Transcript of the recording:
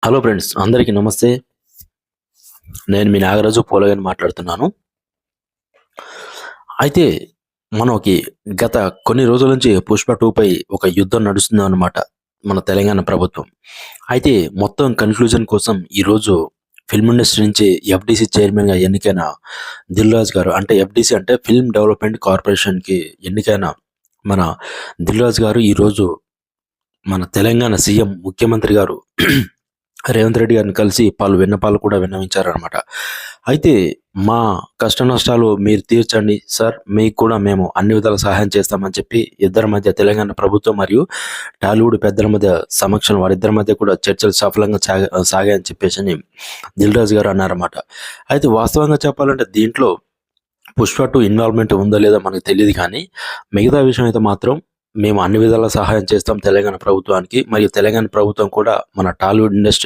Hello friends, అందరికీ నమస్తే. నేను మీ నాగరాజు పోలగాని మాట్లాడుతున్నాను. అయితే మనకి గత కొన్ని రోజుల నుంచి 'పుష్ప 2' పై ఒక యుద్ధం నడుస్తుందన్నమాట మన తెలంగాణ ప్రభుత్వం. అయితే మొత్తం కన్క్లూజన్ కోసం ఈరోజు ఫిల్మ్ ఇండస్ట్రీ నుంచి ఎఫ్‌డీసీ చైర్మన్‌గా ఎన్నికైన 'దిల్ రాజు' గారు, అంటే ఎఫ్‌డీసీ అంటే ఫిల్మ్ డెవలప్‌మెంట్ కార్పొరేషన్‌కి ఎన్నికైన మన 'దిల్ రాజు' గారు ఈరోజు మన తెలంగాణ సీఎం ముఖ్యమంత్రి గారు రేవంత్ రెడ్డి గారిని కలిసి పలు విన్నపాలు కూడా విన్నవించారనమాట. అయితే మా కష్ట నష్టాలు మీరు తీర్చండి సార్, మీకు కూడా మేము అన్ని విధాల సహాయం చేస్తామని చెప్పి ఇద్దరి మధ్య, తెలంగాణ ప్రభుత్వం మరియు టాలీవుడ్ పెద్దల మధ్య సమక్షంలో వారిద్దరి మధ్య కూడా చర్చలు సఫలంగా సాగాయని చెప్పేసి దిల్ రాజు గారు అన్నారన్నమాట. అయితే వాస్తవంగా చెప్పాలంటే దీంట్లో 'పుష్ప 2' ఇన్వాల్వ్‌మెంట్ ఉందో లేదో మనకు తెలియదు కానీ, మిగతా విషయం అయితే మాత్రం మేము అన్ని విధాలా సహాయం చేస్తాం తెలంగాణ ప్రభుత్వానికి, మరియు తెలంగాణ ప్రభుత్వం కూడా మన టాలీవుడ్ ఇండస్ట్రీ